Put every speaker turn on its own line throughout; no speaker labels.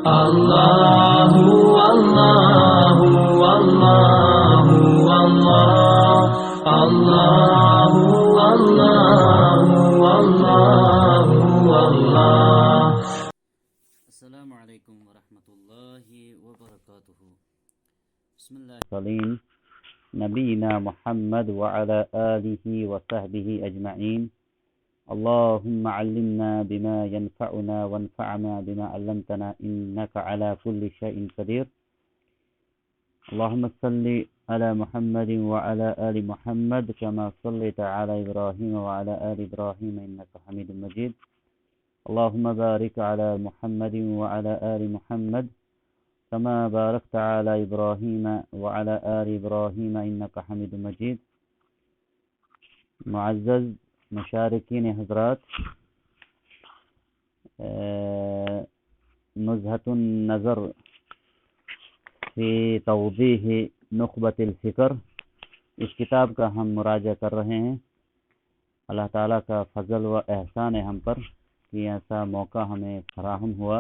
Allahu Allahu Allahu Allahu Allahu Allahu Allah.
السلام عليكم ورحمة الله وبركاته. بسم الله
الرحيم. نبينا محمد وعلى آله وصحبه أجمعين. اللهم علمنا بما ينفعنا وانفعنا بما علمتنا إنك على كل شيء قدير. اللهم صل على محمد وعلى آل محمد كما صليت على إبراهيم وعلى آل إبراهيم إنك حميد مجيد. اللهم بارك على محمد وعلى آل محمد كما باركت على إبراهيم وعلى آل إبراهيم إنك حميد مجيد. معزز مشارکین حضرات، نزہۃ النظر فی توضیح نخبۃ الفکر، اس کتاب کا ہم مراجعہ کر رہے ہیں۔ اللہ تعالیٰ کا فضل و احسان ہے ہم پر کہ ایسا موقع ہمیں فراہم ہوا۔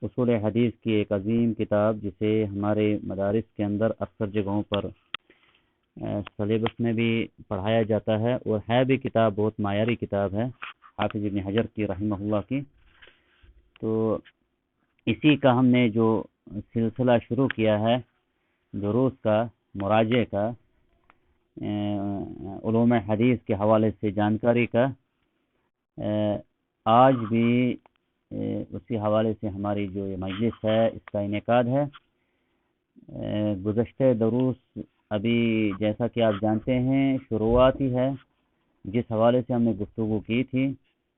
اصول حدیث کی ایک عظیم کتاب جسے ہمارے مدارس کے اندر اکثر جگہوں پر سلیبس میں بھی پڑھایا جاتا ہے، اور ہے بھی کتاب بہت معیاری کتاب ہے، حافظ ابن حجر کی رحمہ اللہ کی۔ تو اسی کا ہم نے جو سلسلہ شروع کیا ہے دروس کا، مراجعے کا، علوم حدیث کے حوالے سے جانکاری کا، آج بھی اسی حوالے سے ہماری جو یہ مجلس ہے اس کا انعقاد ہے۔ گزشتہ دروس ابھی جیسا کہ آپ جانتے ہیں شروعات ہی ہے، جس حوالے سے ہم نے گفتگو کی تھی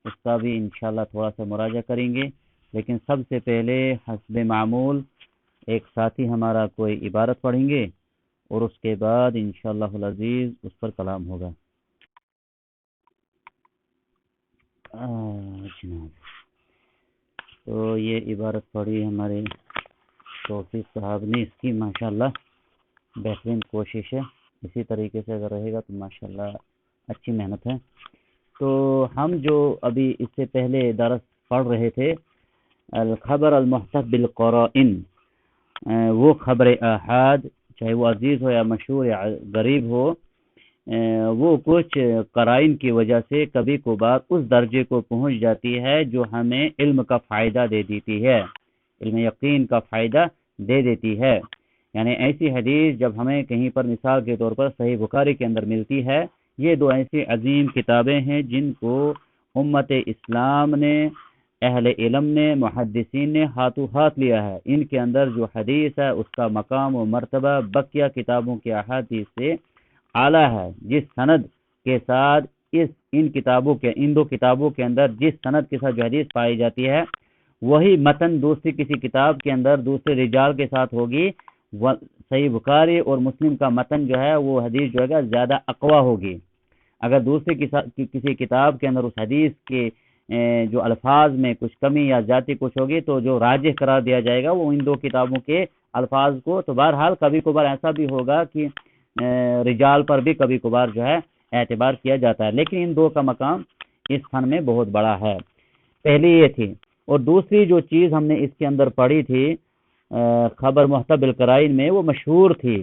اس کا بھی انشاءاللہ تھوڑا سا مراجعہ کریں گے، لیکن سب سے پہلے حسب معمول ایک ساتھی ہمارا کوئی عبارت پڑھیں گے اور اس کے بعد انشاءاللہ العزیز اس پر کلام ہوگا۔ جناب، تو یہ عبارت پڑھی ہمارے توفیق صاحب نے، اس کی ماشاءاللہ بہترین کوشش ہے، اسی طریقے سے اگر رہے گا تو ماشاءاللہ اچھی محنت ہے۔ تو ہم جو ابھی اس سے پہلے درس پڑھ رہے تھے، الخبر المحتف بالقرائن، وہ خبر احاد چاہے وہ عزیز ہو یا مشہور یا غریب ہو، وہ کچھ قرائن کی وجہ سے کبھی کبھار اس درجے کو پہنچ جاتی ہے جو ہمیں علم کا فائدہ دے دیتی ہے، علم یقین کا فائدہ دے دیتی ہے۔ یعنی ایسی حدیث جب ہمیں کہیں پر مثال کے طور پر صحیح بخاری کے اندر ملتی ہے، یہ دو ایسی عظیم کتابیں ہیں جن کو امت اسلام نے، اہل علم نے، محدثین نے ہاتھوں ہاتھ لیا ہے۔ ان کے اندر جو حدیث ہے اس کا مقام و مرتبہ بقیہ کتابوں کے احادیث سے اعلیٰ ہے۔ جس سند کے ساتھ ان دو کتابوں کے اندر جس سند کے ساتھ جو حدیث پائی جاتی ہے، وہی متن دوسری کسی کتاب کے اندر دوسرے رجال کے ساتھ ہوگی۔ صحیح بخاری اور مسلم کا متن جو ہے وہ حدیث جو ہے زیادہ اقویٰ ہوگی۔ اگر دوسری کسی کتاب کے اندر اس حدیث کے جو الفاظ میں کچھ کمی یا زیادتی کچھ ہوگی تو جو راجح قرار دیا جائے گا وہ ان دو کتابوں کے الفاظ کو۔ تو بہرحال کبھی کبھار ایسا بھی ہوگا کہ رجال پر بھی کبھی کبھار جو ہے اعتبار کیا جاتا ہے، لیکن ان دو کا مقام اس فن میں بہت بڑا ہے۔ پہلی یہ تھی، اور دوسری جو چیز ہم نے اس کے اندر پڑھی تھی خبر محتف بالقرائن میں، وہ مشہور تھی،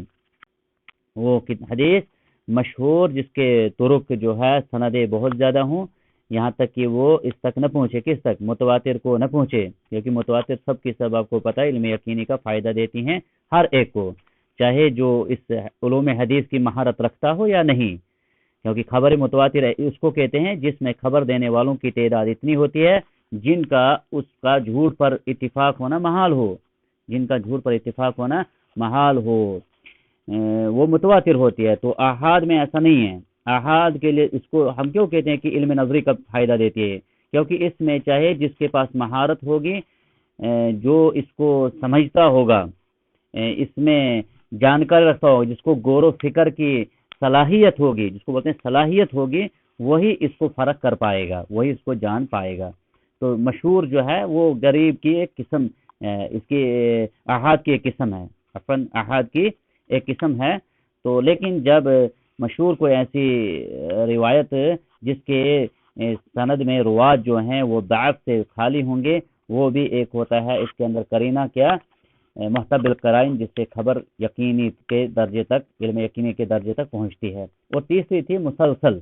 وہ حدیث مشہور جس کے طرق جو ہے سندیں بہت زیادہ ہوں، یہاں تک کہ وہ اس تک نہ پہنچے، کس تک؟ متواتر کو نہ پہنچے، کیونکہ متواتر سب کی سب آپ کو پتہ ہے علم یقینی کا فائدہ دیتی ہیں ہر ایک کو، چاہے جو اس علوم حدیث کی مہارت رکھتا ہو یا نہیں، کیونکہ خبر متواتر اس کو کہتے ہیں جس میں خبر دینے والوں کی تعداد اتنی ہوتی ہے جن کا اس کا جھوٹ پر اتفاق ہونا محال ہو، وہ متواتر ہوتی ہے۔ تو احاد میں ایسا نہیں ہے۔ احاد کے لیے اس کو ہم کیوں کہتے ہیں کہ علم نظری کا فائدہ دیتی ہے؟ کیونکہ اس میں چاہے جس کے پاس مہارت ہوگی، جو اس کو سمجھتا ہوگا، اس میں جانکاری رکھتا ہوگا، جس کو غور و فکر کی صلاحیت ہوگی، جس کو بولتے ہیں صلاحیت ہوگی، وہی اس کو فرق کر پائے گا، وہی اس کو جان پائے گا۔ تو مشہور جو ہے وہ غریب کی ایک قسم، اس کی احاد کی ایک قسم ہے، احاد کی ایک قسم ہے۔ تو لیکن جب مشہور کوئی ایسی روایت جس کے سند میں روات جو ہیں وہ ضعف سے خالی ہوں گے، وہ بھی ایک ہوتا ہے اس کے اندر قرینہ کیا محتمل قرائن، جس سے خبر یقینی کے درجے تک، علم یقینی کے درجے تک پہنچتی ہے۔ اور تیسری تھی مسلسل،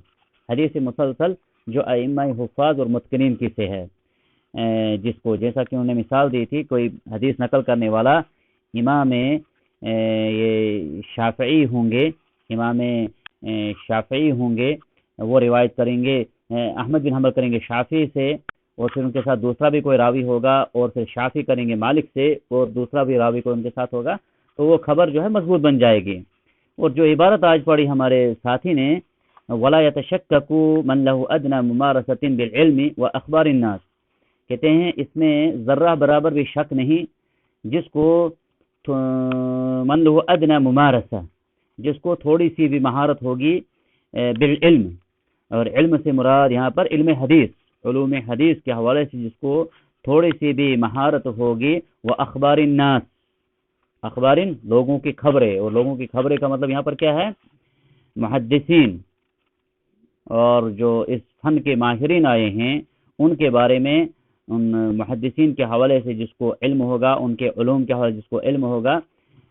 حدیث مسلسل جو ائمہ حفاظ اور متقنین کی سے ہے، جس کو جیسا کہ انہوں نے مثال دی تھی، کوئی حدیث نقل کرنے والا امام یہ شافعی ہوں گے، امام شافعی ہوں گے، وہ روایت کریں گے، احمد بن حنبل کریں گے شافعی سے، اور پھر ان کے ساتھ دوسرا بھی کوئی راوی ہوگا، اور پھر شافعی کریں گے مالک سے، اور دوسرا بھی راوی کوئی ان کے ساتھ ہوگا، تو وہ خبر جو ہے مضبوط بن جائے گی۔ اور جو عبارت آج پڑھی ہمارے ساتھی نے، وَلَا يَتَشَكَّكُ مَنْ لَهُ أَدْنَى مُمَارَسَةٍ بِالْعِلْمِ وَأَخْبَارِ النَّاسِ، کہتے ہیں اس میں ذرہ برابر بھی شک نہیں، جس کو من لہو ادنى ممارسہ، جس کو تھوڑی سی بھی مہارت ہوگی بالعلم، اور علم سے مراد یہاں پر علم حدیث، علوم حدیث کے حوالے سے جس کو تھوڑی سی بھی مہارت ہوگی، وہ اخبار الناس، اخبار لوگوں کی خبریں، اور لوگوں کی خبریں کا مطلب یہاں پر کیا ہے؟ محدثین اور جو اس فن کے ماہرین آئے ہیں ان کے بارے میں، ان محدثین کے حوالے سے جس کو علم ہوگا، ان کے علوم کے حوالے سے جس کو علم ہوگا،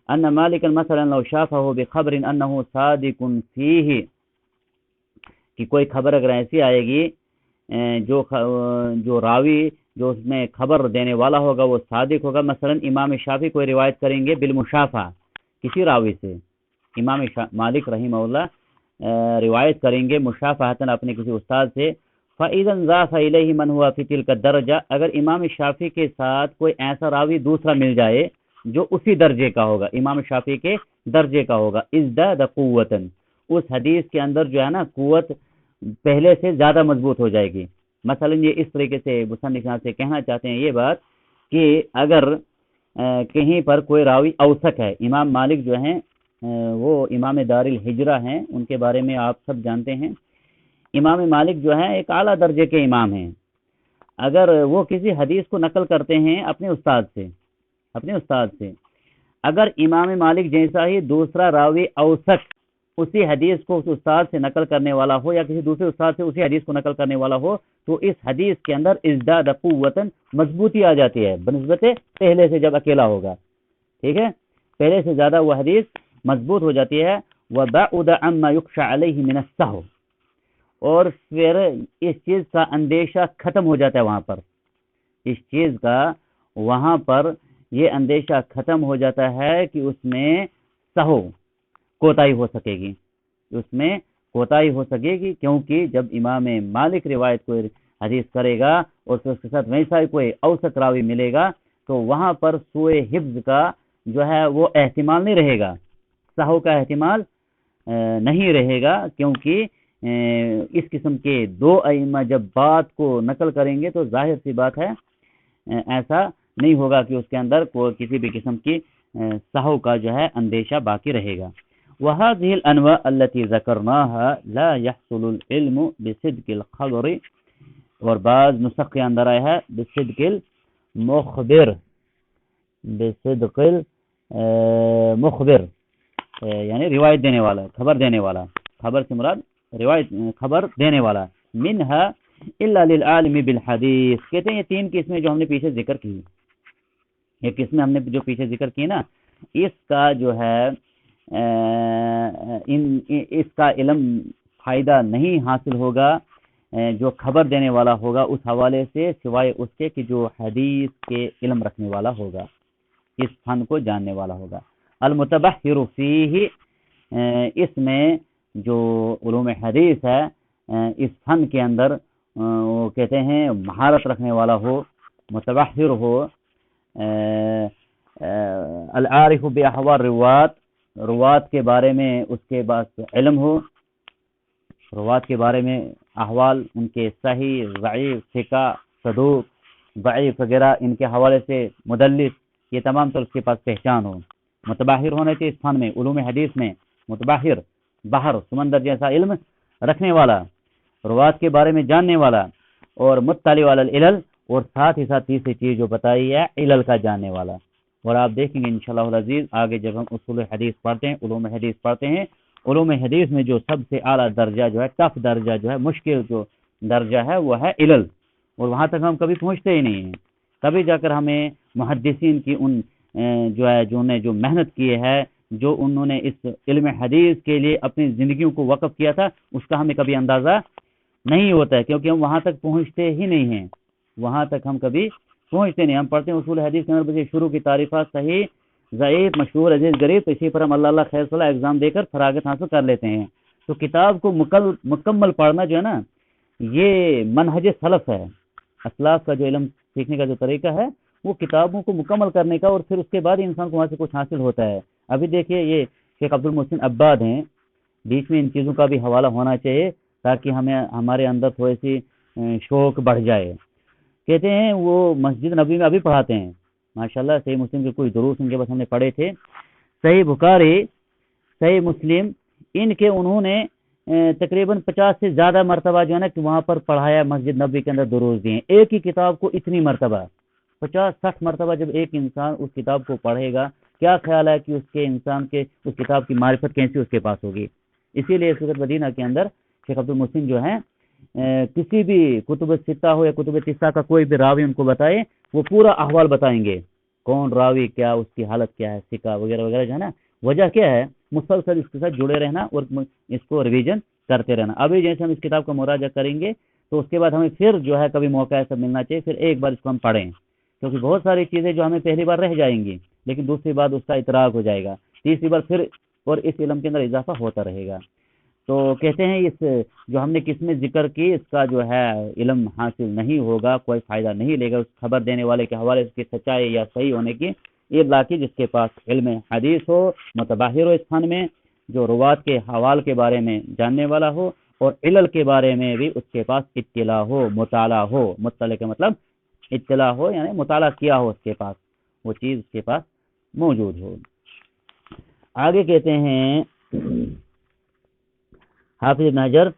ان مالک مثلا لو شافه بخبر انه صادق فيه، کہ کوئی خبر اگر ایسی آئے گی جو راوی جو اس میں خبر دینے والا ہوگا وہ صادق ہوگا، مثلا امام شافعی کوئی روایت کریں گے بالمشافہ کسی راوی سے، امام مالک رحمہ اللہ روایت کریں گے مشافہتاً اپنے کسی استاد سے، فَإِذًا ضَافَ إِلَيْهِ مَنْ هُوَ فِي تِلْكَ الدَّرَجَةِ، اگر امام شافعی کے ساتھ کوئی ایسا راوی دوسرا مل جائے جو اسی درجے کا ہوگا، امام شافعی کے درجے کا ہوگا، ازداد قوتاً، اس حدیث کے اندر جو ہے نا قوت پہلے سے زیادہ مضبوط ہو جائے گی۔ مثلا یہ اس طریقے سے مصنف سے کہنا چاہتے ہیں یہ بات کہ اگر کہیں پر کوئی راوی اوثق ہے، امام مالک جو ہیں وہ امام دار الحجرہ ہیں، ان کے بارے میں آپ سب جانتے ہیں، امام مالک جو ہیں ایک اعلیٰ درجے کے امام ہیں، اگر وہ کسی حدیث کو نقل کرتے ہیں اپنے استاد سے، اگر امام مالک جیسا ہی دوسرا راوی اوثق اسی حدیث کو اس استاد سے نقل کرنے والا ہو، یا کسی دوسرے استاد سے اسی حدیث کو نقل کرنے والا ہو، تو اس حدیث کے اندر ازداد قوتاً مضبوطی آ جاتی ہے بنسبت پہلے سے جب اکیلا ہوگا، ٹھیک ہے، پہلے سے زیادہ وہ حدیث مضبوط ہو جاتی ہے۔ وَبَعُدَ عَمَّا يُخْشَى عَلَيْهِ مِنَ السَّهْوِ، اور پھر اس چیز کا اندیشہ ختم ہو جاتا ہے وہاں پر، اس چیز کا وہاں پر یہ اندیشہ ختم ہو جاتا ہے کہ اس میں سہو کوتاہی ہو سکے گی، اس میں کوتاہی ہو سکے گی، کیونکہ جب امام مالک روایت کوئی حدیث کرے گا اور اس کے ساتھ ویسا ہی کوئی اوثق راوی ملے گا تو وہاں پر سوء حفظ کا جو ہے وہ احتمال نہیں رہے گا، سہو کا احتمال نہیں رہے گا، کیونکہ اس قسم کے دو ائمہ جب بات کو نقل کریں گے تو ظاہر سی بات ہے ایسا نہیں ہوگا کہ اس کے اندر کوئی کسی بھی قسم کی سہو کا جو ہے اندیشہ باقی رہے گا۔ وَهَذِهِ الْأَنْوَاءُ الَّتِي ذَكَرْنَاهَا لَا يَحْصُلُ الْعِلْمُ بِصِدْقِ الْخَبْرِ، اور بعض نسخ کے اندر آیا ہے بِصِدْقِ الْمُخْبِرِ، بِصِدْقِ الْمُخْبِرِ یعنی روایت دینے والا، خبر دینے والا، خبر سے مراد روایت خبر دینے والا، منها الا للعالم بالحدیث، کہتے ہیں یہ تین قسمیں جو ہم نے پیچھے ذکر کی، یہ قسمیں ہم نے جو پیچھے ذکر کی نا، اس کا جو ہے اس کا علم فائدہ نہیں حاصل ہوگا جو خبر دینے والا ہوگا اس حوالے سے، سوائے اس کے کہ جو حدیث کے علم رکھنے والا ہوگا، اس فن کو جاننے والا ہوگا۔ المتبحر فیہ، اس میں جو علوم حدیث ہے اس فن کے اندر وہ کہتے ہیں مہارت رکھنے والا ہو، متبحر ہو، العارف باحوال روات کے بارے میں اس کے بعد علم ہو، روات کے بارے میں احوال ان کے صحیح، ضعیف، ثقہ، صدوق، ضعیف وغیرہ ان کے حوالے سے، مدلس، یہ تمام طور اس کے پاس پہچان ہو، متباہر ہونے کے اس فن میں، علوم حدیث میں متباہر، بحر سمندر جیسا علم رکھنے والا، روات کے بارے میں جاننے والا، اور مطلع علی العلل، اور ساتھ ہی ساتھ تیسری چیز جو بتائی ہے علل کا جاننے والا۔ اور آپ دیکھیں گے انشاءاللہ العزیز آگے جب ہم اصول حدیث پڑھتے ہیں، علوم حدیث پڑھتے ہیں، علوم حدیث میں جو سب سے اعلیٰ درجہ جو ہے، ٹف درجہ جو ہے، مشکل جو درجہ ہے وہ ہے علل، اور وہاں تک ہم کبھی پہنچتے ہی نہیں ہیں، تبھی جا کر ہمیں محدثین کی ان جو محنت کی ہے، جو انہوں نے اس علم حدیث کے لیے اپنی زندگیوں کو وقف کیا تھا، اس کا ہمیں کبھی اندازہ نہیں ہوتا ہے، کیونکہ ہم وہاں تک پہنچتے ہی نہیں ہیں، وہاں تک ہم کبھی پہنچتے نہیں. ہم پڑھتے ہیں اصول حدیث کے اندر بس شروع کی تعریفات، صحیح ضعیف مشہور عزیز غریب، تو اسی پر ہم اللہ خیر صلاح ایگزام دے کر فراغت حاصل کر لیتے ہیں. تو کتاب کو مکمل پڑھنا جو ہے نا، یہ منہج سلف ہے. اسلاف کا جو علم سیکھنے کا جو طریقہ ہے وہ کتابوں کو مکمل کرنے کا، اور پھر اس کے بعد انسان کو وہاں سے کچھ حاصل ہوتا ہے. ابھی دیکھیے یہ شیخ عبد المحسن عباد ہیں، بیچ میں ان چیزوں کا بھی حوالہ ہونا چاہیے تاکہ ہمارے اندر تھوڑی سی شوق بڑھ جائے. کہتے ہیں وہ مسجد نبوی میں ابھی پڑھاتے ہیں ماشاءاللہ. صحیح مسلم کے کوئی دروس ان کے پاس ہم نے پڑھے تھے، صحیح بخاری، صحیح مسلم، ان کے انہوں نے تقریباً 50 سے زیادہ مرتبہ جو ہے نا کہ وہاں پر پڑھایا، مسجد نبوی کے اندر دروس دیے. ایک ہی کتاب کو اتنی مرتبہ 50-60 مرتبہ جب ایک انسان اس کتاب کو پڑھے گا، کیا خیال ہے کہ اس کے انسان کے اس کتاب کی معرفت کیسی اس کے پاس ہوگی. اسی لیے سورۃ مدینہ کے اندر شیخ عبد المحسن جو ہیں کسی بھی کتب ستہ ہو یا کتب تسعہ کا کوئی بھی راوی ان کو بتائے، وہ پورا احوال بتائیں گے، کون راوی، کیا اس کی حالت کیا ہے، سکہ وغیرہ وغیرہ جو ہے نا. وجہ کیا ہے؟ مسلسل اس کے ساتھ جڑے رہنا اور اس کو ریویژن کرتے رہنا. ابھی جیسے ہم اس کتاب کا مراجعہ کریں گے تو اس کے بعد ہمیں پھر جو ہے کبھی موقع ایسا ملنا چاہیے، پھر ایک بار اس کو ہم پڑھیں، کیونکہ بہت ساری چیزیں جو ہمیں پہلی بار رہ جائیں گی لیکن دوسری بار اس کا ادراک ہو جائے گا، تیسری بار پھر، اور اس علم کے اندر اضافہ ہوتا رہے گا. تو کہتے ہیں اس جو ہم نے قسمیں ذکر کی، اس کا جو ہے علم حاصل نہیں ہوگا، کوئی فائدہ نہیں لے گا اس خبر دینے والے کے حوالے سے سچائی یا صحیح ہونے کی. یہ باقی جس کے پاس علم حدیث ہو، متباہر ہو اس فن میں، جو روات کے حوال کے بارے میں جاننے والا ہو، اور علل کے بارے میں بھی اس کے پاس اطلاع ہو، مطالعہ ہو. مطلع کا مطلب اطلاع ہو، یعنی مطالعہ کیا ہو، اس کے پاس وہ چیز اس کے پاس موجود ہو. آگے کہتے ہیں حافظ ابن حجر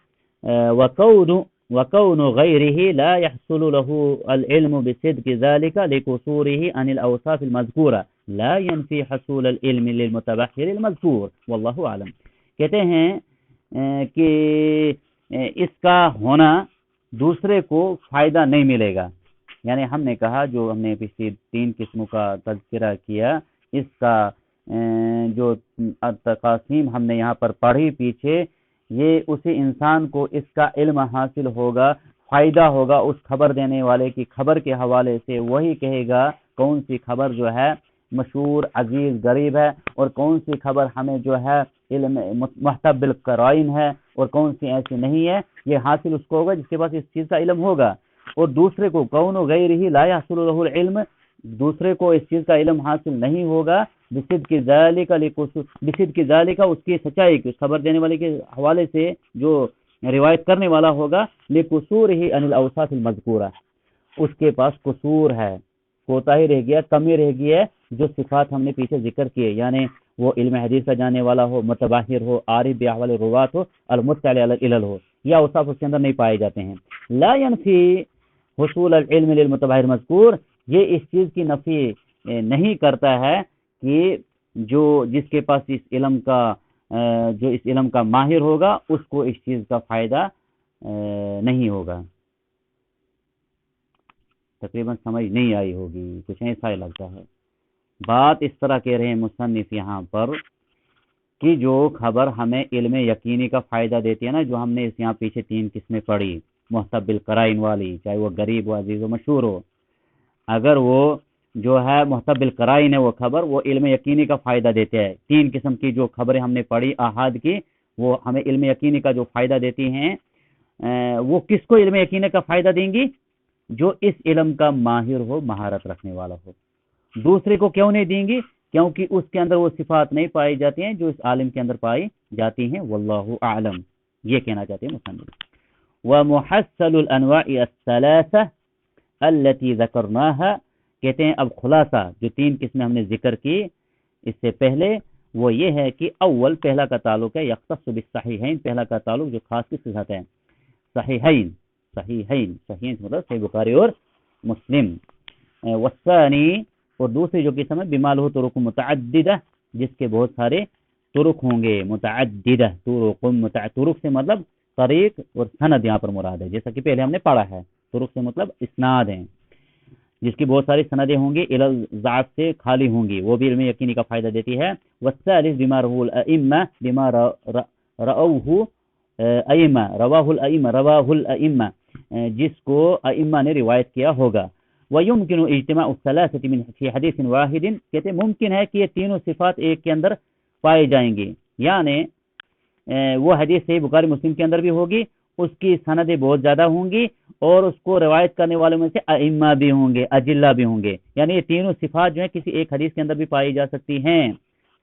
وَكَوْنُ غَيْرِهِ لَا يَحْصُلُ لَهُ الْعِلْمُ بِصِدْقِ ذَلِكَ لِقُصُورِهِ عَنِ الْأَوْصَافِ الْمَذْكُورَةِ لَا يَنْفِي حَصُولَ الْعِلْمِ لِلْمُتَبَحِّرِ الْمَذْكُورِ وَاللَّهُ أَعْلَمُ. کہتے ہیں کہ اس کا ہونا دوسرے کو فائدہ نہیں ملے گا. یعنی ہم نے کہا، جو ہم نے پچھلی 3 قسموں کا تذکرہ کیا، اس کا جو تقاسیم ہم نے یہاں پر پڑھی پیچھے، یہ اسی انسان کو اس کا علم حاصل ہوگا، فائدہ ہوگا اس خبر دینے والے کی خبر کے حوالے سے. وہی کہے گا کون سی خبر جو ہے مشہور، عزیز، غریب ہے، اور کون سی خبر ہمیں جو ہے علم محتب بالقرائن ہے، اور کون سی ایسی نہیں ہے. یہ حاصل اس کو ہوگا جس کے پاس اس چیز کا علم ہوگا. اور دوسرے کو کون غیرہ لا یحصل له العلم، دوسرے کو اس چیز کا علم حاصل نہیں ہوگا، بصدق ذالک، اس کی سچائی کی، خبر دینے والے کے حوالے سے جو روایت کرنے والا ہوگا، لقصورہ عن الاوصاف المذکورہ، اس کے پاس قصور ہے، کوتاہی رہ گیا، کمی رہ گئی ہے جو صفات ہم نے پیچھے ذکر کیے. یعنی وہ علم حدیث کا جانے والا ہو، متباہر ہو، عارف باحوال روات ہو، المطلع علی العلل ہو، یا اوصاف اس کے اندر نہیں پائے جاتے ہیں. لا ينفی حصول العلم للمتباہر مذکور، یہ اس چیز کی نفی نہیں کرتا ہے کہ جو جس کے پاس اس علم کا جو اس علم کا ماہر ہوگا اس کو اس چیز کا فائدہ نہیں ہوگا. تقریباً سمجھ نہیں آئی ہوگی، کچھ ایسا ہی لگتا ہے. بات اس طرح کہہ رہے ہیں مصنف یہاں پر کہ جو خبر ہمیں علم یقینی کا فائدہ دیتی ہے نا، جو ہم نے اس یہاں پیچھے 3 قسمیں پڑھی، محتب بالقرائن والی، چاہے وہ غریب و عزیز و مشہور ہو، اگر وہ جو ہے محتب بالقرائن ہے وہ خبر، وہ علم یقینی کا فائدہ دیتے ہیں. 3 قسم کی جو خبریں ہم نے پڑھی احاد کی، وہ ہمیں علم یقینی کا جو فائدہ دیتی ہیں، وہ کس کو علم یقینی کا فائدہ دیں گی؟ جو اس علم کا ماہر ہو، مہارت رکھنے والا ہو. دوسرے کو کیوں نہیں دیں گی؟ کیونکہ اس کے اندر وہ صفات نہیں پائی جاتی ہیں جو اس عالم کے اندر پائی جاتی ہیں. واللہ اعلم، یہ کہنا چاہتے ہیں مصنف. ومحصل الانواع الثلاثه التي ذكرناها، کہتے ہیں اب خلاصہ جو 3 قسمیں ہم نے ذکر کی اس سے پہلے، وہ یہ ہے کہ اول، پہلا کا تعلق ہے یختص بالصحیحین، پہلا کا تعلق جو خاص کس کے ساتھ ہے؟ صحیحین. صحیحین مطلب صحیح بخاری اور مسلم. والثانی، اور دوسری جو قسم ہے بما له طرق متعددہ، جس کے بہت سارے طرق ہوں گے. متعددہ طرق سے مطلب طریق اور سند یہاں پر مراد ہے، جیسا کہ پہلے ہم نے پڑھا ہے. طرق سے مطلب اسناد ہیں. جس کی بہت ساری سندیں ہوں گی ضعف سے خالی ہوں گی، وہ بھی علم یقینی کا فائدہ دیتی ہے۔ والثالث بما رواه الائمہ بما رأوه رواہ الائمہ جس کو ائمہ نے روایت کیا ہوگا۔ وَيُمْكِنُ اجتماع الثلاثة من في حدیث واحد، کہتے ہیں ممکن ہے کہ یہ تینوں صفات ایک کے اندر پائی جائیں گی، یعنی وہ حدیث صحیح بخاری مسلم کے اندر بھی ہوگی، اس کی سندیں بہت زیادہ ہوں گی، اور اس کو روایت کرنے والوں میں سے ائمہ بھی ہوں گے، اجلہ بھی ہوں گے، یعنی یہ تینوں صفات جو ہیں کسی ایک حدیث کے اندر بھی پائی جا سکتی ہیں۔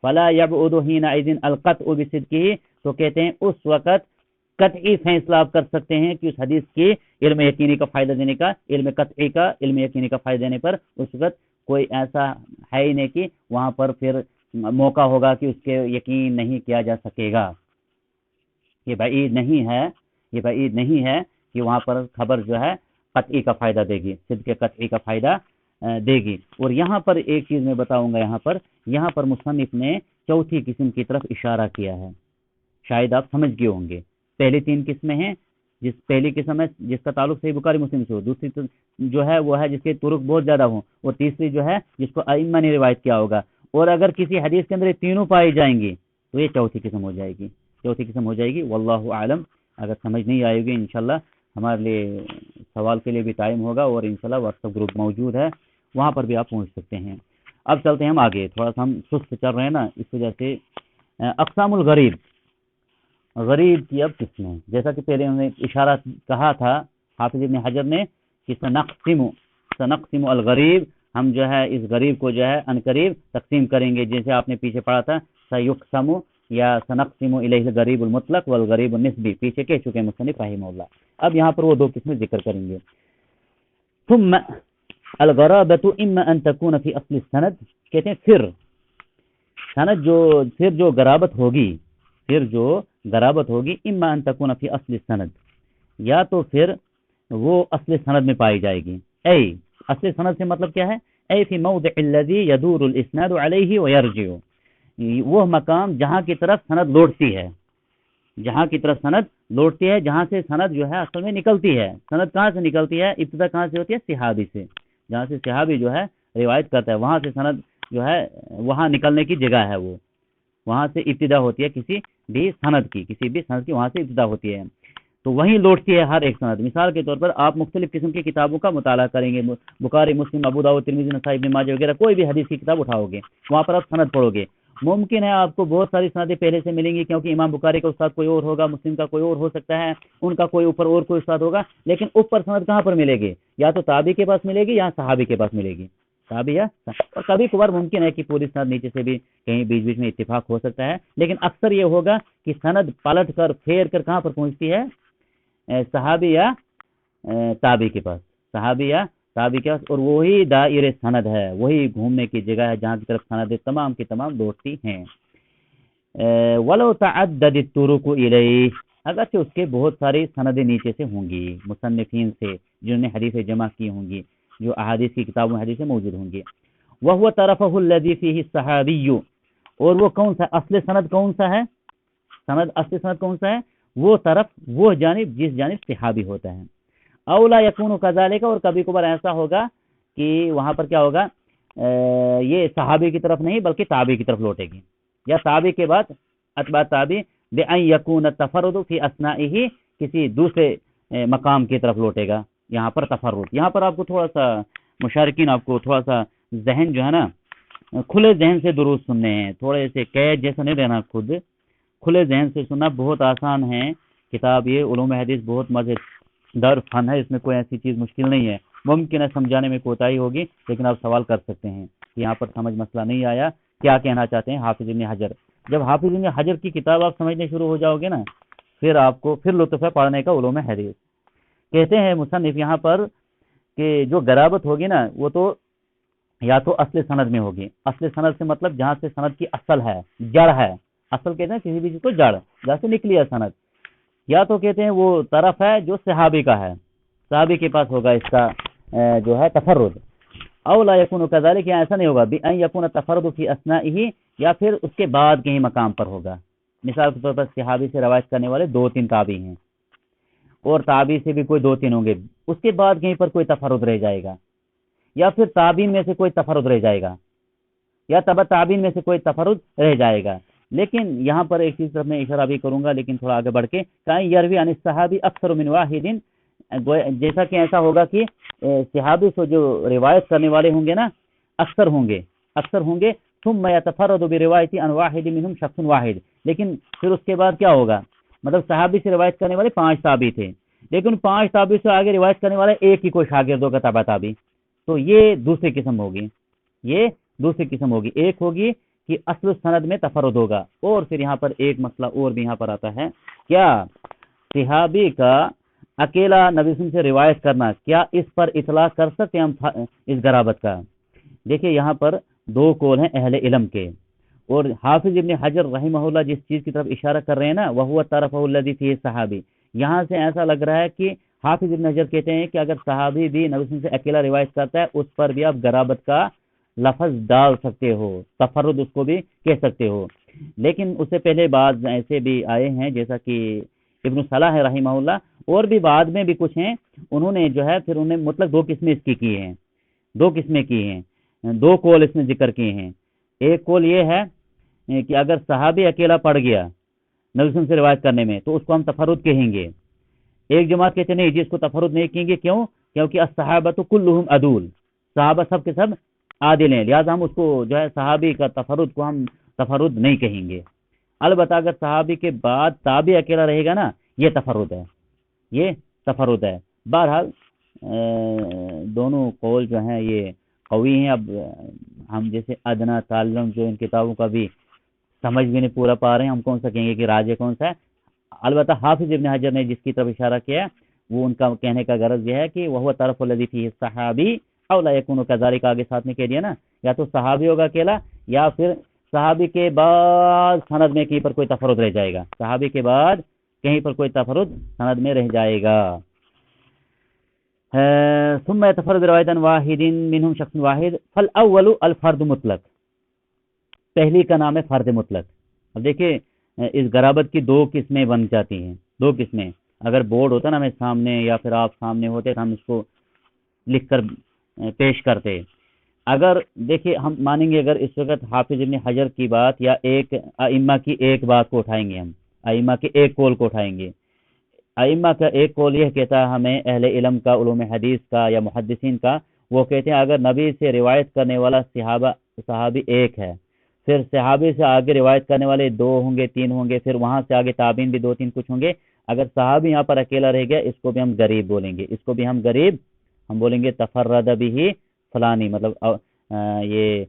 فَلَا يَبْعُدُ حِينَئِذٍ الْقَطْعُ بِصِدْقِهِ، تو کہتے ہیں اس وقت قطعی فیصلہ آپ کر سکتے ہیں کہ اس حدیث کی علم یقینی کا فائدہ دینے کا، علم قطعی کا، علم یقینی کا فائدہ دینے پر اس وقت کوئی ایسا ہے ہی نہیں کہ وہاں پر پھر موقع ہوگا کہ اس کے یقین نہیں کیا جا سکے گا۔ یہ بعید نہیں ہے، یہ بعید نہیں ہے کہ وہاں پر خبر جو ہے قطعی کا فائدہ دے گی، صدق قطعی کا فائدہ دے گی۔ اور یہاں پر ایک چیز میں بتاؤں گا، یہاں پر مصنف نے چوتھی قسم کی طرف اشارہ کیا ہے، شاید آپ سمجھ گئے ہوں گے۔ پہلی تین قسمیں ہیں، پہلی قسم ہے جس کا تعلق صحیح بخاری مسلم سے ہو، دوسری جو ہے وہ ہے جس کے طرق بہت زیادہ ہوں، اور تیسری جو ہے جس کو ائمہ نے روایت کیا ہوگا، اور اگر کسی حدیث کے اندر یہ تینوں پائی جائیں گی تو یہ چوتھی قسم ہو جائے گی، چوتھی قسم ہو جائے گی۔ واللہ اعلم۔ اگر سمجھ نہیں آئے گی انشاءاللہ ہمارے لیے سوال کے لیے بھی ٹائم ہوگا، اور انشاءاللہ واٹس ایپ گروپ موجود ہے، وہاں پر بھی آپ پہنچ سکتے ہیں۔ اب چلتے ہیں ہم آگے، تھوڑا سا ہم سست چل رہے ہیں نا، اس وجہ سے اقسام الغریب، غریب کی اب قسمیں، جیسا کہ پہلے انہوں نے اشارہ کہا تھا حافظ ابن حجر نے کہ سنقسم الغریب، ہم جو ہے اس غریب کو جو ہے عنقریب تقسیم کریں گے، جیسے آپ نے پیچھے پڑھا تھا سیقسم یا سنقسم الیہ الغریب المطلق والغریب النسبی، پیچھے کہہ چکے ہیں مصنف رحمہ اللہ۔ اب یہاں پر وہ دو قسمیں ذکر کریں گے۔ ثم الغرابۃ اما ان تكون فی اصل السند، کہتے ہیں پھر جو غرابت ہوگی اما ان تكون فی اصل السند، یا تو پھر وہ اصل سند میں پائی جائے گی۔ اصل سند سے مطلب کیا ہے؟ فی موضع الذی یدور الاسناد علیہ ویرجع، وہ مقام جہاں کی طرف سند لوٹتی ہے، جہاں سے سند جو ہے اصل میں نکلتی ہے۔ سند کہاں سے نکلتی ہے؟ ابتدا کہاں سے ہوتی ہے؟ صحابی سے، جہاں سے صحابی جو ہے روایت کرتا ہے، وہاں سے سند جو ہے وہاں نکلنے کی جگہ ہے، وہ وہاں سے ابتدا ہوتی ہے کسی بھی سند کی وہاں سے ابتدا ہوتی ہے، تو وہیں لوٹتی ہے ہر ایک سند۔ مثال کے طور پر آپ مختلف قسم کی کتابوں کا مطالعہ کریں گے، بخاری، مسلم، ابو داؤد، ترمذی، نسائی، ابن ماجہ وغیرہ، کوئی بھی حدیث کی کتاب اٹھاؤ گے، وہاں پر آپ سند پڑھو گے، ممکن ہے آپ کو بہت ساری سندیں پہلے سے ملیں گی، کیونکہ امام بخاری کا استاد کوئی اور ہوگا، مسلم کا کوئی اور ہو سکتا ہے، ان کا کوئی اوپر اور کوئی استاد ہوگا، لیکن اوپر سند کہاں پر ملے گی؟ یا تو تابعی کے پاس ملے گی یا صحابی کے پاس ملے گی، اور کبھی کبھار ممکن ہے کہ پوری سند نیچے سے بھی کہیں بیچ میں اتفاق ہو سکتا ہے، لیکن اکثر یہ ہوگا کہ سند پلٹ کر پھیر کر کہاں پر پہنچتی ہے؟ صحابی یا تابعی کے پاس، اور وہی دائر سند ہے، وہی گھومنے کی جگہ ہے جہاں کی طرف سند تمام کی تمام لوٹتی ہیں۔ ولو تعدد الطرق الیہ، اگرچہ اس کے بہت ساری سندیں نیچے سے ہوں گی، مصنفین سے جنہوں نے حدیثیں جمع کی ہوں گی، جو احادیث کی کتابوں میں حدیثیں موجود ہوں گی۔ وہو طرفہ الذی فیہ الصحابی، اور وہ کون سا اصل سند کون سا ہے؟ اصل سند کون سا ہے؟ وہ طرف، وہ جانب جس جانب صحابی ہوتا ہے۔ اولا یکون کذالک، اور کبھی کبھار ایسا ہوگا کہ وہاں پر کیا ہوگا، یہ صحابی کی طرف نہیں بلکہ تابعی کی طرف لوٹے گی، یا تابعی کے بعد اتباع تابعی، بأن یکون التفرد فی اثنائہ، کسی دوسرے مقام کی طرف لوٹے گا۔ یہاں پر تفرد، یہاں پر آپ کو تھوڑا سا مشارکین، آپ کو تھوڑا سا ذہن جو ہے نا کھلے ذہن سے دروس سننے ہیں، تھوڑے سے قید جیسا نہیں رہنا، خود کھلے ذہن سے سننا بہت آسان ہے کتاب، یہ علوم حدیث بہت مزیدار فن ہے، اس میں کوئی ایسی چیز مشکل نہیں ہے، ممکن ہے سمجھانے میں کوتاہی ہوگی لیکن آپ سوال کر سکتے ہیں، یہاں پر سمجھ مسئلہ نہیں آیا، کیا کہنا چاہتے ہیں حافظ ابن حجر۔ جب حافظ ابن حجر کی کتاب آپ سمجھنے شروع ہو جاؤ گے نا، پھر آپ کو پھر لطف ہے پڑھنے کا علوم حدیث۔ کہتے ہیں مصنف یہاں پر کہ جو غرابت ہوگی نا، وہ تو یا تو اصل سند میں ہوگی، اصل سند سے مطلب جہاں سے سند کی اصل ہے، جڑ ہے، اصل کہتے ہیں کسی بھی چیز کو جڑ، جہاں سے نکلی ہے سند، یا تو کہتے ہیں وہ طرف ہے جو صحابی کا ہے، صحابی کے پاس ہوگا اس کا جو ہے تفرد۔ او لا یکون کذالک، ایسا نہیں ہوگا، بأن یکون التفرد فی اثنائہ، یا پھر اس کے بعد کہیں مقام پر ہوگا۔ مثال کے طور پر صحابی سے روایت کرنے والے 2-3 تابعی ہیں، اور تابعی سے بھی کوئی 2-3 ہوں گے، اس کے بعد کہیں پر کوئی تفرد رہ جائے گا، یا پھر تابعین میں سے کوئی تفرد رہ جائے گا، یا تبع تابعین میں سے کوئی تفرد رہ جائے گا. لیکن یہاں پر ایک چیز طرف میں اشارہ بھی کروں گا، لیکن تھوڑا آگے بڑھ کے کہیں یروی عن الصحابی اکثر من واحد، جیسا کہ ایسا ہوگا کہ صحابی سے جو روایت کرنے والے ہوں گے نا اکثر ہوں گے ثم يتفرد برواية عن واحد منهم شخص واحد، لیکن پھر اس کے بعد کیا ہوگا، مطلب صحابی سے روایت کرنے والے 5 تابعی تھے، لیکن 5 تابعی سے آگے روایت کرنے والا ایک ہی کوئی شاگرد ہوگا تابع تابعی، تو یہ دوسری قسم ہوگی. ایک ہوگی کہ اصل سند میں تفرد ہوگا. اور پھر یہاں پر ایک مسئلہ اور بھی یہاں پر آتا ہے، کیا صحابی کا اکیلا نبی صلی اللہ علیہ وسلم سے روایت کرنا، کیا اس پر اطلاق کر سکتے ہیں ہم اس غرابت کا؟ دیکھیے یہاں پر 2 قول ہیں اہل علم کے، اور حافظ ابن حجر رحمہ اللہ جس چیز کی طرف اشارہ کر رہے ہیں نا وَهُوَ طَرَفَهُ الَّذِي فِيهِ صحابی، یہاں سے ایسا لگ رہا ہے کہ حافظ ابن حجر کہتے ہیں کہ اگر صحابی بھی نبی صلی اللہ علیہ وسلم سے اکیلا روایت کرتا ہے اس پر بھی آپ غرابت کا لفظ ڈال سکتے ہو، تفرد اس کو بھی کہہ سکتے ہو. لیکن اس سے پہلے بعض ایسے بھی آئے ہیں جیسا کہ ابن صلاح رحمہ اللہ، اور بھی بعد میں بھی کچھ ہیں، انہوں نے جو ہے پھر انہیں مطلق 2 قسمیں اس کی ہیں، 2 قسمیں کی ہیں، 2 قول اس میں ذکر کیے ہیں. ایک قول یہ ہے کہ اگر صحابی اکیلا پڑ گیا نبی صلی اللہ علیہ وسلم سے روایت کرنے میں تو اس کو ہم تفرد کہیں گے. ایک جماعت کہتے نہیں جی اس کو تفرد نہیں کہیں گے، کیوں؟ کیونکہ الصحابۃ کلھم عدول، صحابہ سب کے سب عادل ہیں، لہٰذا ہم اس کو جو ہے صحابی کا تفرد کو ہم تفرد نہیں کہیں گے. البتہ اگر صحابی کے بعد تابع اکیلا رہے گا نا یہ تفرد ہے. بہرحال دونوں قول جو ہیں یہ قوی ہیں. اب ہم جیسے ادنا تعلم جو ان کتابوں کا بھی سمجھ بھی نہیں پورا پا رہے ہیں، ہم کون سا کہیں گے کہ راجح کون سا ہے. البتہ حافظ ابن حجر نے جس کی طرف اشارہ کیا وہ ان کا کہنے کا غرض یہ ہے کہ وہ طرف الذی فیہ صحابی او لا یکون کذالک، آگے ساتھ میں کہہ دیا نا، یا تو صحابی ہوگا اکیلا یا پھر صحابی کے بعد سند میں کہیں پر کوئی تفرد رہ جائے گا، صحابی کے بعد کہیں پر کوئی تفرد سند میں رہ جائے گا. ثم يتفرد روایتا واحد منهم شخص واحد فالاول الفرد مطلق، پہلی کا نام ہے فرد مطلق. اب دیکھیں اس غرابت کی 2 قسمیں بن جاتی ہیں، 2 قسمیں. اگر بورڈ ہوتا نا ہمیں سامنے یا پھر آپ سامنے ہوتے تو ہم اس کو لکھ کر پیش کرتے. اگر دیکھیں ہم مانیں گے اگر اس وقت حافظ ابن حجر کی بات یا ایک ائمہ کی ایک بات کو اٹھائیں گے، ہم ائمہ کے ایک قول کو اٹھائیں گے. ائمہ کا ایک قول یہ کہتا ہے ہمیں اہل علم کا، علوم حدیث کا یا محدثین کا، وہ کہتے ہیں اگر نبی سے روایت کرنے والا صحابی ایک ہے، پھر صحابی سے آگے روایت کرنے والے 2 ہوں گے 3 ہوں گے، پھر وہاں سے آگے تابعین بھی 2 3 کچھ ہوں گے، اگر صحابی یہاں پر اکیلا رہ گیا اس کو بھی ہم غریب بولیں گے، اس کو بھی ہم غریب ہم بولیں گے. تفرد بھی فلانی، مطلب یہ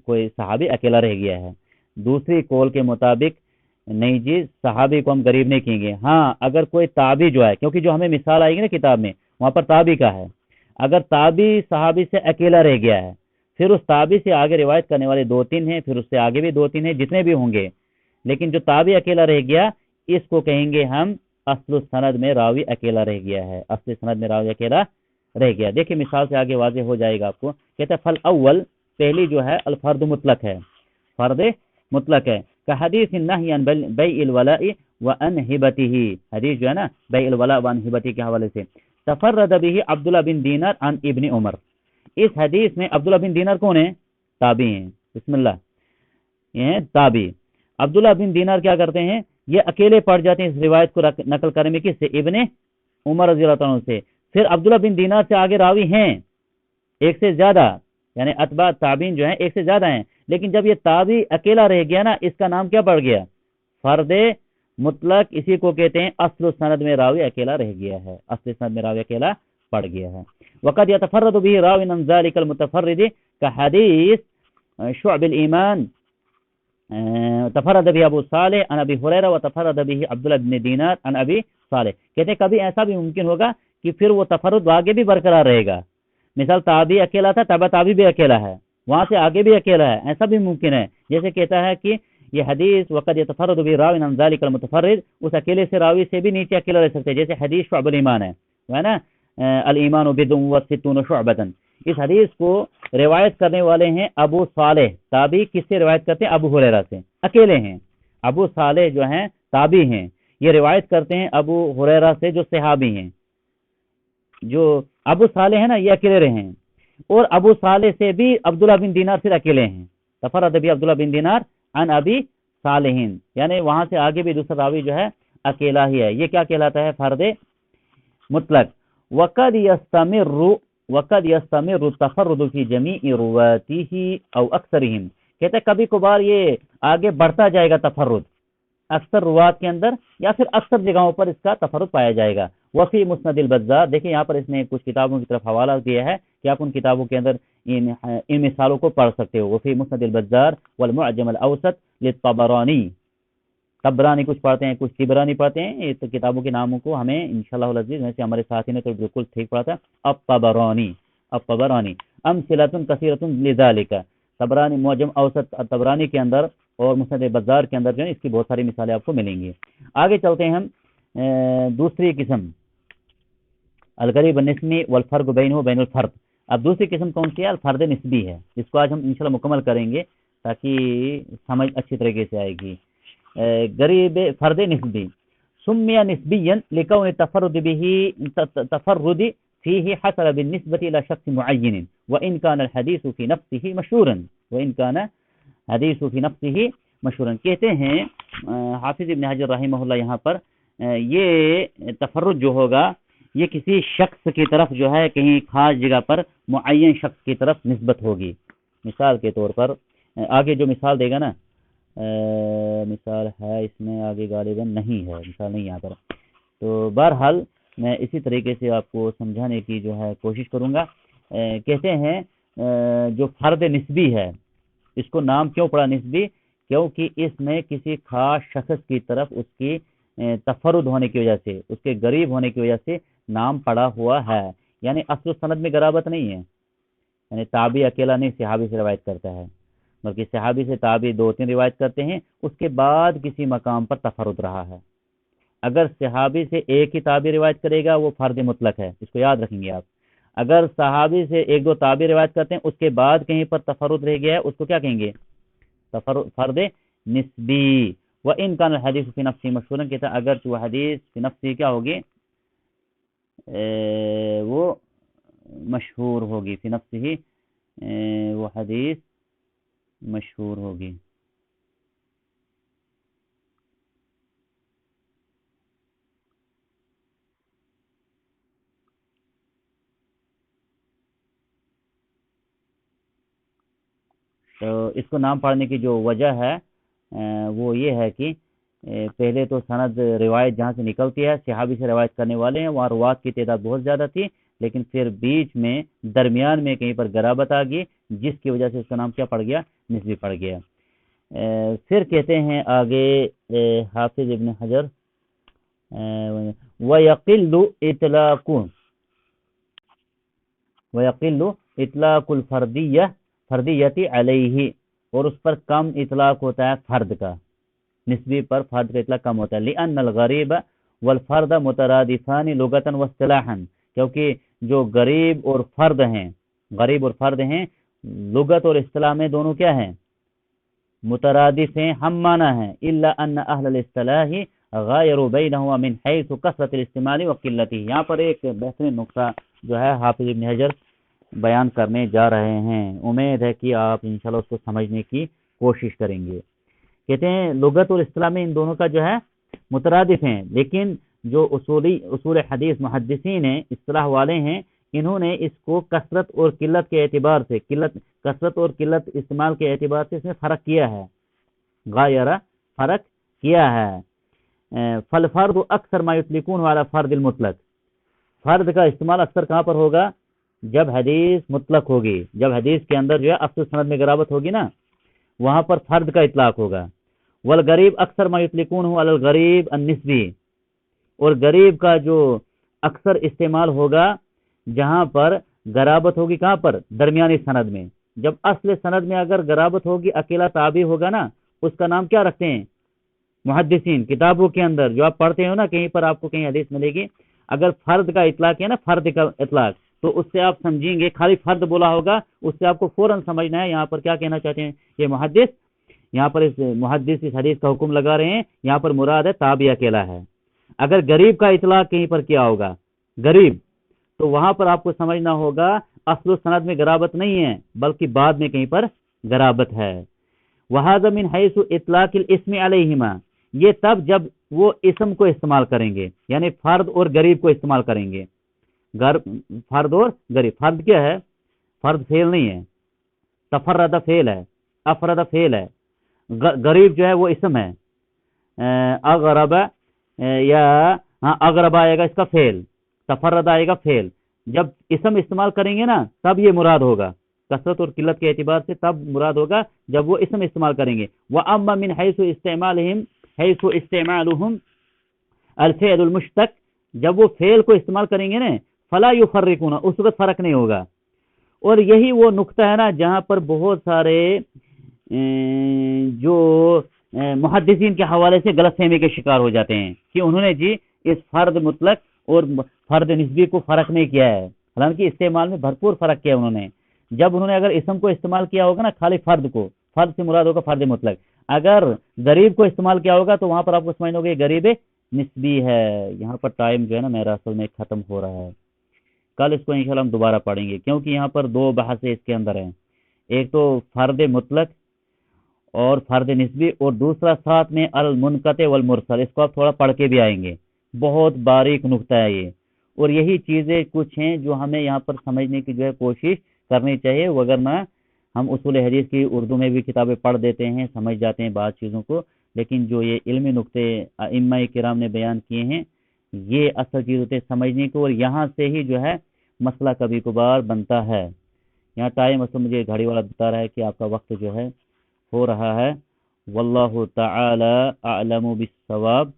کوئی صحابی اکیلا رہ گیا ہے. دوسری قول کے مطابق نہیں جی صحابی کو ہم غریب نہیں کہیں گے. ہاں اگر کوئی تابعی جو ہے، کیونکہ جو ہمیں مثال آئے گی نا کتاب میں وہاں پر تابعی کا ہے، اگر تابعی صحابی سے اکیلا رہ گیا ہے پھر اس تابعی سے آگے روایت کرنے والے 2 3 ہیں، پھر اس سے آگے بھی 2 3 ہیں، جتنے بھی ہوں گے، لیکن جو تابعی اکیلا رہ گیا اس کو کہیں گے ہم اصل سند میں راوی اکیلا رہ گیا ہے، اصل سند میں راوی اکیلا رہ گیا. دیکھیں مثال سے آگے واضح ہو جائے گا آپ کو. کہتا ہے فل اول، پہلی جو ہے الفرد مطلق ہے، فرد مطلق ہے. کہ حدیث النہی عن بیع الولاء وعن ہبتہ، حدیث جو ہے نا بیع الولاء وعن ہبتہ کے حوالے سے. تفرد به عبداللہ بن دینار عن ابن عمر، اس حدیث میں عبداللہ بن دینار کون ہیں؟ تابعی ہیں. بسم اللہ، یہ ہیں تابعی. عبداللہ بن دینار کیا کرتے ہیں؟ یہ اکیلے پڑ جاتے ہیں اس روایت کو نقل کرنے میں، کس سے؟ ابن عمر رضی اللہ عنہ سے. پھر عبداللہ بن دینار سے آگے راوی ہیں ایک سے زیادہ، یعنی اتباع تابعین جو ہیں ایک سے زیادہ ہیں، لیکن جب یہ تابعی اکیلا رہ گیا نا اس کا نام کیا پڑ گیا؟ فرد مطلق. اسی کو کہتے ہیں اصل سند میں راوی اکیلا رہ گیا ہے، اصل سند میں راوی اکیلا پڑ گیا ہے. وقد يتفرد به راوی عن ذلك المتفرد كحديث شعب الایمان تفرد به ابو صالح عن ابی ہریرہ وتفرد به عبداللہ بن دینار عن ابی صالح. کہتے ہیں کبھی ایسا بھی ممکن ہوگا کہ پھر وہ تفرد آگے بھی برقرار رہے گا. مثال تابعی اکیلا تھا، تبع تابعی بھی اکیلا ہے، وہاں سے آگے بھی اکیلا ہے، ایسا بھی ممکن ہے. جیسے کہتا ہے کہ یہ حدیث وقد يتفرد به راوی عن ذلك المتفرد، اس اکیلے سے راوی سے بھی نیچے اکیلا رہ سکتے ہیں. جیسے حدیث شعب الایمان ہے نا، الایمان بضع وستون شعبۃ. اس حدیث کو روایت کرنے والے ہیں ابو صالح تابعی. کس سے روایت کرتے ہیں؟ ابو ہریرہ سے، اکیلے ہیں. ابو صالح جو ہیں تابعی ہیں، یہ روایت کرتے ہیں ابو ہریرہ سے جو صحابی ہیں. جو ابو صالح ہیں نا یہ اکیلے رہے ہیں، اور ابو صالح سے بھی عبداللہ بن دینار پھر اکیلے ہیں، تفرد بھی عبداللہ بن دینار عن ابی صالح، یعنی وہاں سے آگے بھی دوسرا راوی جو ہے اکیلا ہی ہے، یہ کیا کہلاتا ہے؟ فرد مطلق۔ وقد يستمر التفرد في جميع رواته او اکثرهم، کہتے ہیں کبھی کبھار یہ آگے بڑھتا جائے گا تفرد اکثر روات کے اندر یا پھر اکثر جگہوں پر اس کا تفرد پایا جائے گا۔ وفی مسند البزار، دیکھیں یہاں پر اس نے کچھ کتابوں کی طرف حوالہ دیا ہے کہ آپ ان کتابوں کے اندر ان مثالوں کو پڑھ سکتے ہو۔ وفی مسند البزار والمعجم الاوسط للطبرانی، طبرانی کچھ پڑھتے ہیں، کچھ طبرانی پڑھتے ہیں، اس کتابوں کے ناموں کو ہمیں انشاءاللہ العزیز ویسے ہمارے ساتھی نے تو بالکل ٹھیک پڑھا تھا، الطبرانی امثلۃ کثیرۃ لذالک، طبرانی معجم اوسط طبرانی کے اندر اور مسند بزار کے اندر جو ہے اس کی بہت ساری مثالیں آپ کو ملیں گی۔ آگے چلتے ہیں ہم دوسری قسم الغریب النسبی والفرق بینہ وبین الفرد۔ اب دوسری قسم کون سی ہے؟ الفرد نسبی ہے، اس کو آج ہم انشاءاللہ مکمل کریں گے تاکہ سمجھ اچھی طریقے سے آئے گی۔ غریب فرد نسبی سمی نسبیا لکون التفرد به تفرد فيه حصل بالنسبة إلى شخص معين وإن كان الحديث في نفسه مشهورا، کہتے ہیں حافظ ابن حجر رحمہ اللہ یہاں پر یہ تفرد جو ہوگا یہ کسی شخص کی طرف جو ہے کہیں خاص جگہ پر معین شخص کی طرف نسبت ہوگی۔ مثال کے طور پر آگے جو مثال دے گا نا، مثال ہے اس میں آگے غالباً نہیں ہے، مثال نہیں یہاں پر، تو بہرحال میں اسی طریقے سے آپ کو سمجھانے کی جو ہے کوشش کروں گا۔ کہتے ہیں جو فرد نسبی ہے اس کو نام کیوں پڑا نسبی؟ کیونکہ اس میں کسی خاص شخص کی طرف اس کی تفرد ہونے کی وجہ سے، اس کے غریب ہونے کی وجہ سے نام پڑا ہوا ہے، یعنی اصل و سند میں غرابت نہیں ہے، یعنی تابعی اکیلا نہیں صحابی سے روایت کرتا ہے، بلکہ صحابی سے تابعی 2-3 روایت کرتے ہیں، اس کے بعد کسی مقام پر تفرد رہا ہے۔ اگر صحابی سے ایک ہی تابعی روایت کرے گا وہ فرد مطلق ہے، اس کو یاد رکھیں گے آپ۔ اگر صحابی سے 1-2 تابعی روایت کرتے ہیں اس کے بعد کہیں پر تفرد رہ گیا ہے اس کو کیا کہیں گے؟ فرد نسبی۔ وَإِنْ كَانَ الْحَدِيثُ فِي نَفْسِهِ مَشْهُورًا، کہتا ہے اگر جو حدیث فی نفسی کیا ہوگی وہ مشہور ہوگی، فی نفسی وہ حدیث مشہور ہوگی۔ تو اس کو نام پڑھنے کی جو وجہ ہے وہ یہ ہے کہ پہلے تو سند روایت جہاں سے نکلتی ہے صحابی سے روایت کرنے والے ہیں، وہاں روات کی تعداد بہت زیادہ تھی، لیکن پھر بیچ میں درمیان میں کہیں پر غرابت آ گئی جس کی وجہ سے اس کا نام کیا پڑ گیا؟ نسبی پڑ گیا۔ پھر کہتے ہیں آگے حافظ ابن حجر وَيَقِلُّ اطلاق الفردیت علیہ، اور اس پر کم اطلاق ہوتا ہے فرد کا، نسبی پر فرد کا اطلاق کم ہوتا ہے۔ لِأَنَّ الْغَرِيبَ وَالْفَرْدَ مُتَرَادِفَانِ لُغَةً وَاصْطِلَاحًا، کیونکہ جو غریب اور فرد ہیں لغت اور اصطلاح میں دونوں کیا ہیں؟ مترادف ہیں، ہم معنی ہیں۔ إِلَّا أَنَّ أَهْلَ الْإِصْطِلَاحِ غَيَرُوا بَيْنَهُمَا مِنْ حَيْثُ كَثْرَةِ الِاسْتِعْمَالِ وَقِلَّتِهِ۔ یہاں پر ایک بہترین نقطہ جو ہے حافظ ابن حجر بیان کرنے جا رہے ہیں، امید ہے کہ آپ انشاءاللہ اس کو سمجھنے کی کوشش کریں گے۔ کہتے ہیں لغت اور اصطلاح میں ان دونوں کا جو ہے مترادف ہیں، لیکن جو اصول حدیث محدثین ہیں، اصطلاح والے ہیں، انہوں نے اس کو کثرت اور قلت کے اعتبار سے، کثرت اور قلت استعمال کے اعتبار سے اس میں فرق کیا ہے، غایرہ فرق کیا ہے۔ فالفرد اکثر ما یطلقون علی فرد المطلق، فرد کا استعمال اکثر کہاں پر ہوگا؟ جب حدیث مطلق ہوگی، جب حدیث کے اندر جو ہے اصل سند میں غرابت ہوگی نا، وہاں پر فرد کا اطلاق ہوگا۔ والغریب اکثر ما یطلقون علی الغریب النسبی، اور غریب کا جو اکثر استعمال ہوگا جہاں پر غرابت ہوگی، کہاں پر؟ درمیانی سند میں۔ جب اصل سند میں اگر غرابت ہوگی، اکیلا تابعی ہوگا نا، اس کا نام کیا رکھتے ہیں محدثین؟ کتابوں کے اندر جو آپ پڑھتے ہو نا، کہیں پر آپ کو کہیں حدیث ملے گی، اگر فرد کا اطلاق ہے نا، فرد کا اطلاق، تو اس سے آپ سمجھیں گے خالی فرد بولا ہوگا، اس سے آپ کو فوراً سمجھنا ہے یہاں پر کیا کہنا چاہتے ہیں یہ محدث۔ یہاں پر اس محدث اس حدیث کا حکم لگا رہے ہیں، یہاں پر مراد ہے تابعی اکیلا ہے۔ اگر غریب کا اطلاق کہیں پر کیا ہوگا غریب، تو وہاں پر آپ کو سمجھنا ہوگا اصل و سند میں غرابت نہیں ہے بلکہ بعد میں کہیں پر غرابت ہے. وَهَذَا مِنْ حَيْثُ اطلاق الاسم علیہما، یہ تب جب وہ اسم کو استعمال کریں گے، یعنی فرد اور غریب کو استعمال کریں گے. فرد اور غریب، فرد کیا ہے؟ فرد فعل نہیں ہے، تفرد فعل ہے، افرد فعل ہے، غریب جو ہے وہ اسم ہے. اغرب یا اغرب آئے گا اس کا فعل، تفرد آئے گا فعل. جب اسم استعمال کریں گے نا تب یہ مراد ہوگا، کثرت اور قلت کے اعتبار سے تب مراد ہوگا جب وہ اسم استعمال کریں گے. وَأَمَّا مِنْ حَيْثُ اسْتِعْمَالُهُمْ الْفِعْلُ الْمُشْتَقَّ، جب وہ فعل کو استعمال کریں گے نا فَلَا يُفَرِّقُونَ، اس وقت فرق نہیں ہوگا. اور یہی وہ نقطہ ہے نا جہاں پر بہت سارے جو محدثین کے حوالے سے غلط فہمی کے شکار ہو جاتے ہیں کہ انہوں نے جی اس فرد مطلق اور فرد نسبی کو فرق نہیں کیا ہے، حالانکہ استعمال میں بھرپور فرق کیا انہوں نے. جب انہوں نے اگر اسم کو استعمال کیا ہوگا نا خالی فرد کو، فرد سے مراد ہوگا فرد مطلق. اگر غریب کو استعمال کیا ہوگا تو وہاں پر آپ کو سمجھنا ہوگا یہ غریب نسبی ہے. یہاں پر ٹائم جو ہے نا میرا اصل میں ختم ہو رہا ہے، کل اس کو انشاءاللہ ہم دوبارہ پڑھیں گے کیونکہ یہاں پر دو بحثیں اس کے اندر ہیں، ایک تو فرد مطلق اور فرد نسبی، اور دوسرا ساتھ میں المنقطع والمرسل. اس کو آپ تھوڑا پڑھ کے بھی آئیں گے، بہت باریک نقطہ ہے یہ. اور یہی چیزیں کچھ ہیں جو ہمیں یہاں پر سمجھنے کی جو ہے کوشش کرنی چاہیے، وگرنہ ہم اصول حدیث کی اردو میں بھی کتابیں پڑھ دیتے ہیں، سمجھ جاتے ہیں بعض چیزوں کو، لیکن جو یہ علمی نقطے ائمہ کرام نے بیان کیے ہیں یہ اصل چیز ہوتے سمجھنے کو، اور یہاں سے ہی جو ہے مسئلہ کبھی کبھار بنتا ہے. یہاں ٹائم اصل مجھے گھڑی والا بتا رہا ہے کہ آپ کا وقت جو ہے ہو رہا ہے. واللہ تعالی اعلم بالصواب.